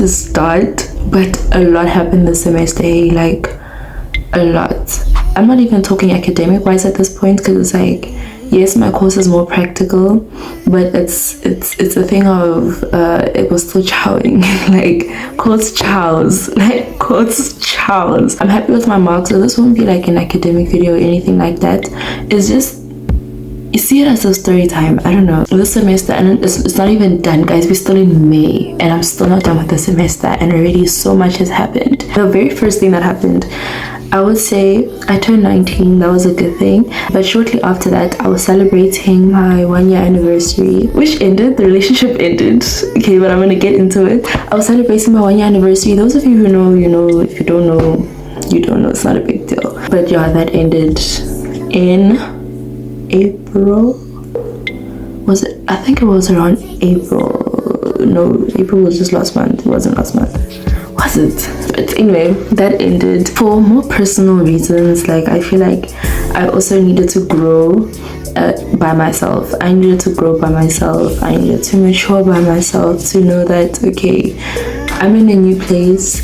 to start, but a lot happened this semester, like a lot. I'm not even talking academic wise at this point, because it's like, yes, my course is more practical, but it's a thing of it was still chowing, like quotes chows. I'm happy with my marks, so this won't be like an academic video or anything like that. It's just, you see it as a story time. I don't know, this semester, and it's not even done, guys. We're still in May and I'm still not done with the semester, and already so much has happened. The very first thing that happened, I would say, I turned 19. That was a good thing. But shortly after that, I was celebrating my 1-year anniversary, which ended. The relationship ended. Okay, but I'm gonna get into it. I was celebrating my 1-year anniversary. Those of you who know, you know. If you don't know, you don't know. It's not a big deal. But yeah, that ended in April. Was it? I think it was around April. No, April was just last month. It wasn't last month. Was it? But anyway, that ended for more personal reasons. Like, I feel like I also needed to grow by myself. I needed to grow by myself. I needed to mature by myself, to know that, okay, I'm in a new place,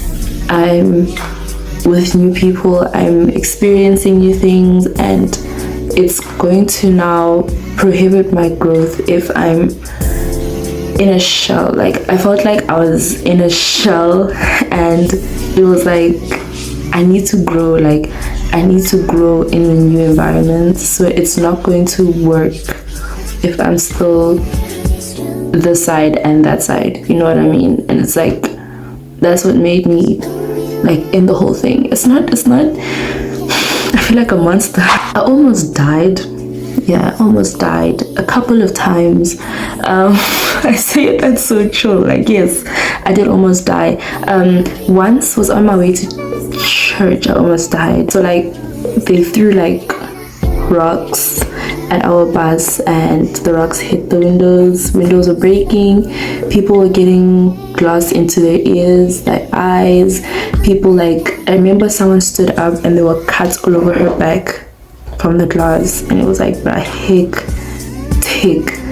I'm with new people, I'm experiencing new things, and it's going to now prohibit my growth if I'm in a shell. Like, I felt like I was in a shell, and it was like, I need to grow. Like, I need to grow in a new environment, so it's not going to work if I'm still this side and that side, you know what I mean? And it's like, that's what made me like in the whole thing. It's not I feel like a monster. I almost died. Yeah, I almost died a couple of times. I say it, that's so true. Like, yes, I did almost die. Once was on my way to church, I almost died. So like, they threw like rocks at our bus, and the rocks hit the windows. Windows were breaking. People were getting glass into their ears, their eyes. People, like, I remember someone stood up and there were cuts all over her back from the glass, and it was like, hectic.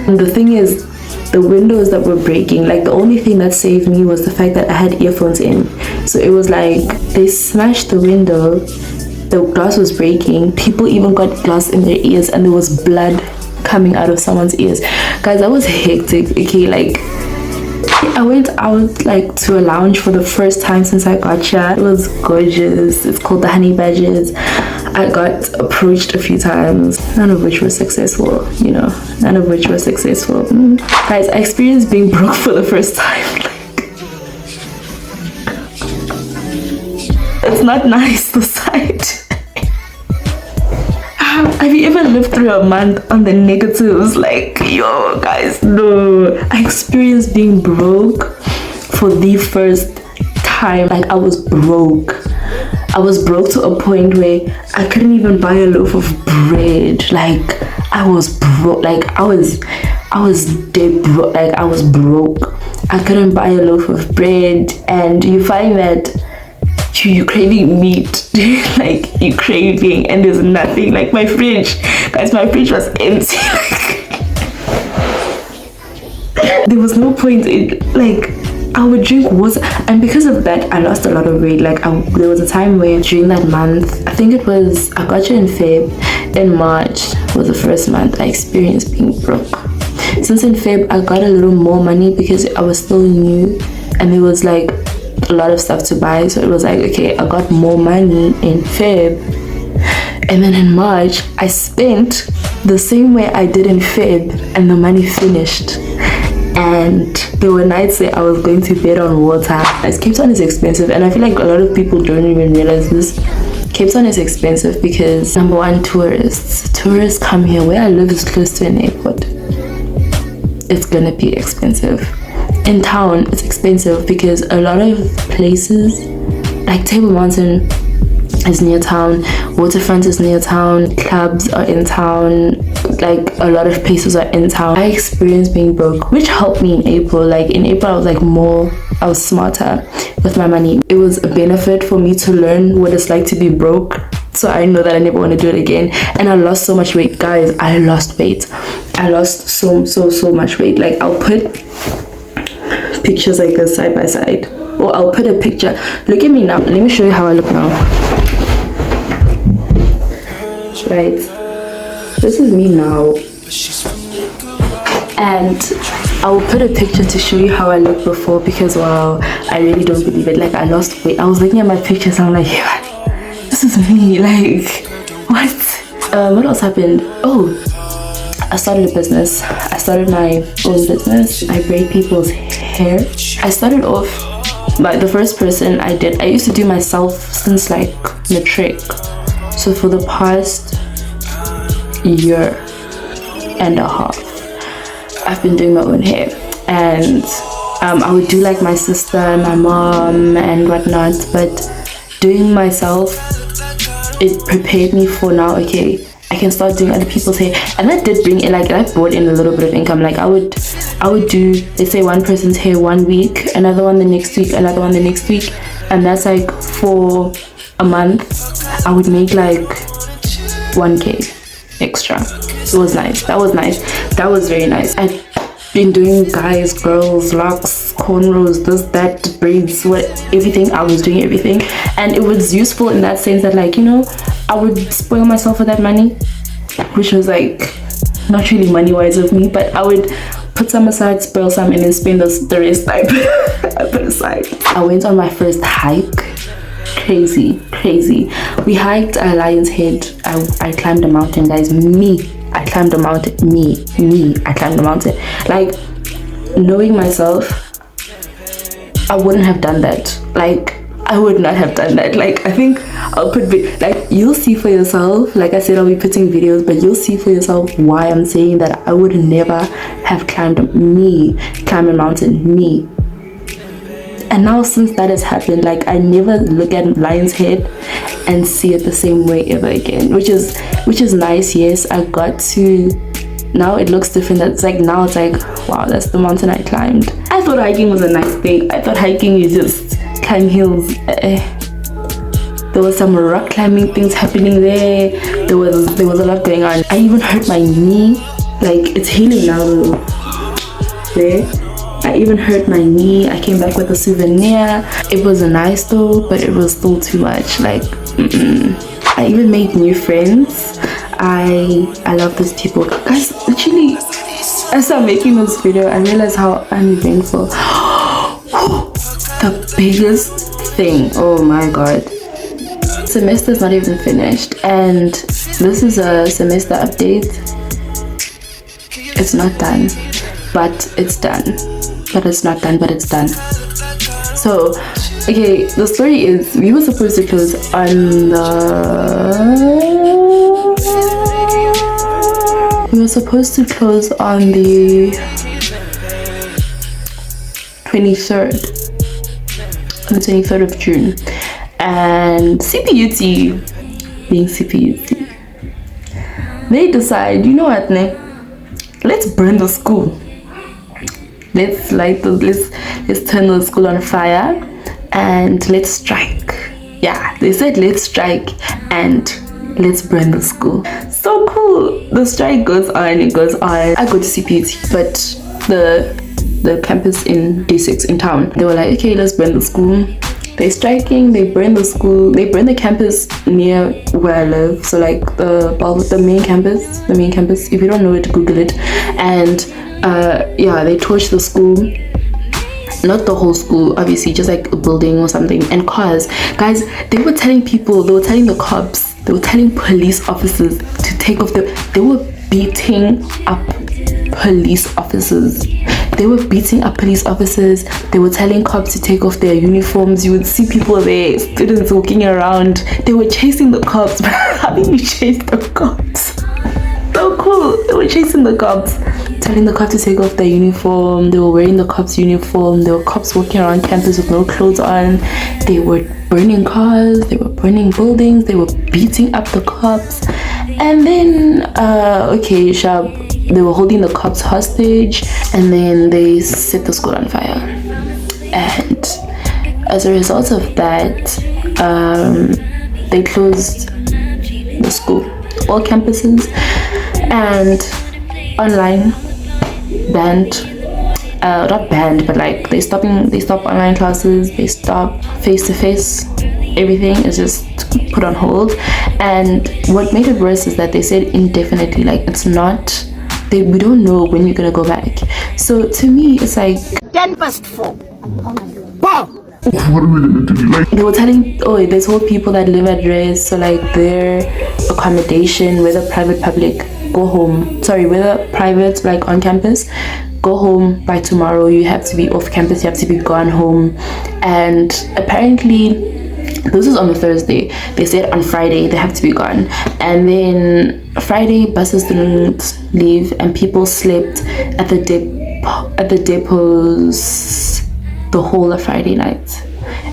And the thing is, the windows that were breaking, like, the only thing that saved me was the fact that I had earphones in. So it was like, they smashed the window, the glass was breaking, people even got glass in their ears, and there was blood coming out of someone's ears. Guys, that was hectic. Okay, like, I went out like to a lounge for the first time since I got here. It was gorgeous. It's called the Honey Badgers. I got approached a few times, none of which were successful, you know, none of which were successful. Guys, I experienced being broke for the first time. It's not nice, the sight. Have you ever lived through a month on the negatives? Like, yo, guys, no. I experienced being broke for the first time. Like, I was broke. I was broke to a point where I couldn't even buy a loaf of bread. Like, I was broke. Like, I was dead broke. Like, I was broke. I couldn't buy a loaf of bread. And you find that you're craving meat. Like, you're craving, and there's nothing. Like, my fridge, guys, my fridge was empty. There was no point in, like, I would drink water, and because of that I lost a lot of weight. Like, there was a time where during that month, I think it was, I got you in Feb, in March was the first month I experienced being broke. Since in Feb I got a little more money because I was still new and there was like a lot of stuff to buy, so it was like, okay, I got more money in Feb, and then in March I spent the same way I did in Feb, and the money finished. And there were nights where I was going to bed on water. Cape Town is expensive, and I feel like a lot of people don't even realize this. Cape Town is expensive because, number one, tourists come here. Where I live is close to an airport. It's gonna be expensive. In town, it's expensive because a lot of places, like Table Mountain is near town, Waterfront is near town, clubs are in town, like a lot of places are in town. I experienced being broke, which helped me in April. Like in April I was smarter with my money. It was a benefit for me to learn what it's like to be broke, so I know that I never want to do it again. And I lost so much weight, guys. I lost weight. I lost so much weight. Like, I'll put pictures like this side by side. or I'll put a picture. Look at me now. Let me show you how I look now. Right, this is me now, and I will put a picture to show you how I looked before, because wow, I really don't believe it. Like, I lost weight. I was looking at my pictures and I'm like, yeah, this is me. Like, what? What else happened? Oh, I started a business. I started my own business. I braid people's hair. I started off by the first person I used to do myself since like matric. So for the past year and a half, I've been doing my own hair, and I would do like my sister, my mom, and whatnot. But doing myself, it prepared me for now. Okay, I can start doing other people's hair, and that did bring in, like, that brought in a little bit of income. Like, I would do, let's say, one person's hair one week, another one the next week, another one the next week, and that's like for a month I would make like 1k extra. It was nice. That was nice. That was very nice. I've been doing guys, girls, locks, cornrows, this, that, braids, what, everything. I was doing everything, and it was useful in that sense that, like, you know, I would spoil myself for that money, which was like not really money wise of me, but I would put some aside, spoil some, and then spend the rest I put aside. I went on my first hike. Crazy. We hiked Lion's Head. I climbed a mountain, guys. I climbed a mountain. I climbed a mountain. Like, knowing myself, I wouldn't have done that. Like, I would not have done that. Like, I think I'll put, like, you'll see for yourself. Like I said, I'll be putting videos, but you'll see for yourself why I'm saying that I would never have climbed a mountain. And now, since that has happened, like, I never look at Lion's Head and see it the same way ever again, which is nice. Yes, I got to, now it looks different. That's like, now it's like, wow, that's the mountain I climbed. I thought hiking was a nice thing. I thought hiking is just climb hills. There was some rock climbing things happening there. There was a lot going on. I even hurt my knee. Like, it's healing now though. There, I even hurt my knee. I came back with a souvenir. It was nice though, but it was still too much. Like, I even made new friends. I love these people, guys. Literally, as I'm making this video, I realized how uneventful. The biggest thing, oh my god, semester's not even finished, and this is a semester update. It's not done, but it's done. But it's not done, but it's done. So, okay, the story is, we were supposed to close on the 23rd. On the 23rd of June. And CPUT, being CPUT, they decide, you know what, let's burn the school. Let's turn the school on fire and let's strike. Yeah, they said let's strike and let's burn the school. So cool. The strike goes on, it goes on. I go to CPUT, but the campus in D6 in town, they were like, okay, let's burn the school. They're striking, they burn the school, they burn the campus near where I live. So like the main campus, if you don't know it, Google it. And yeah, they torched the school. Not the whole school, obviously, just like a building or something. And cars, guys, they were telling the cops, they were telling police officers to take off they were beating up police officers. They were beating up police officers. They were telling cops to take off their uniforms. You would see people there, students walking around. They were chasing the cops. How did you chase the cops? So cool. They were chasing the cops, telling the cops to take off their uniform. They were wearing the cops' uniform. There were cops walking around campus with no clothes on. They were burning cars. They were burning buildings. They were beating up the cops. And then, okay, sharp. They were holding the cops hostage, and then they set the school on fire. And as a result of that, they closed the school, all campuses, and online banned. not banned, but like they stop online classes, they stop face-to-face. Everything is just put on hold. And what made it worse is that they said indefinitely, like it's not, we don't know when you're gonna go back. So to me it's like 10 past 4. Wow. What are we gonna do? Like, they were telling, oh, they told people that live at rest, so like their accommodation, whether private, public, go home. Sorry, whether private, like on campus, go home by tomorrow. You have to be off campus, you have to be gone home. And apparently this was on a Thursday. They said on Friday they have to be gone. And then Friday buses didn't leave and people slept at the depots the whole of Friday night.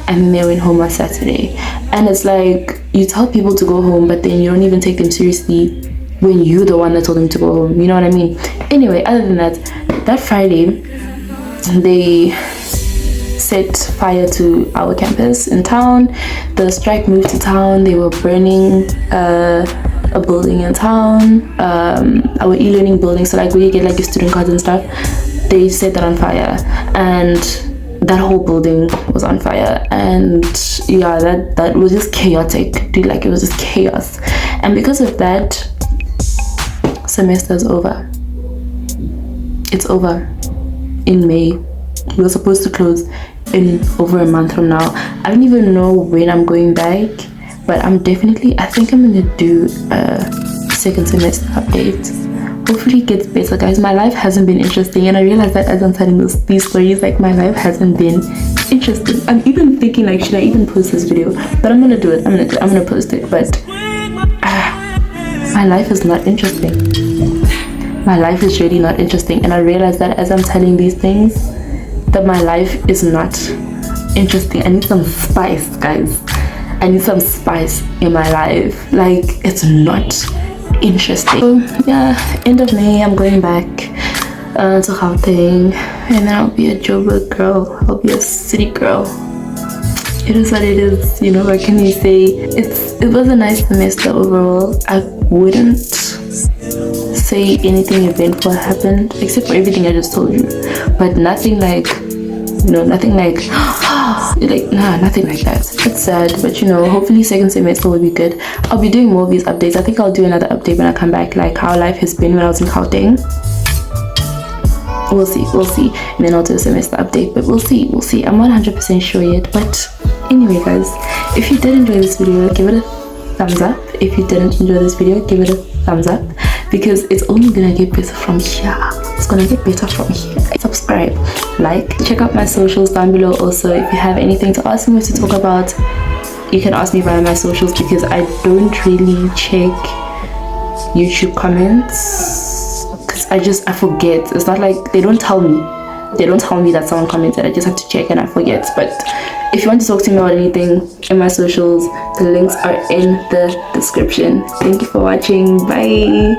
And then they went home on Saturday. And it's like, you tell people to go home, but then you don't even take them seriously when you're the one that told them to go home. You know what I mean? Anyway, other than that Friday they set fire to our campus in town. The strike moved to town. They were burning a building in town, our e-learning building, so like where you get like your student cards and stuff. They set that on fire, and that whole building was on fire. And yeah, that was just chaotic, dude. Like it was just chaos. And because of that, semester's over. It's over in May. We were supposed to close in over a month from now. I don't even know when I'm going back, but I think I'm gonna do a second semester update. Hopefully it gets better, guys. My life hasn't been interesting, and I realize that as I'm telling these stories, like my life hasn't been interesting. I'm even thinking like, should I even post this video? But I'm gonna do it. I'm gonna post it. But my life is not interesting. My life is really not interesting, and I realize that as I'm telling these things, that my life is not interesting. I need some spice, guys. I need some spice in my life. Like it's not interesting. So yeah, end of May I'm going back to Gauteng, and then I'll be a Joburg girl. I'll be a city girl. It is what it is, you know. What can you say? It was a nice semester overall. I wouldn't say anything eventful happened except for everything I just told you, but nothing like, you know, nothing like like, nah, nothing like that. It's sad, but you know, hopefully second semester will be good. I'll be doing more of these updates. I think I'll do another update when I come back, like how life has been when I was in Gauteng. We'll see, and then I'll do a semester update, but we'll see. I'm not 100% sure yet, but anyway guys, if you did enjoy this video, give it a thumbs up. If you didn't enjoy this video, give it a thumbs up, because it's only gonna get better from here. It's gonna get better from here. Subscribe, like, check out my socials down below. Also, if you have anything to ask me or to talk about, you can ask me via my socials, because I don't really check YouTube comments, because I forget. It's not like they don't tell me that someone commented. I just have to check and I forget. But if you want to talk to me about anything in my socials, the links are in the description. Thank you for watching. Bye.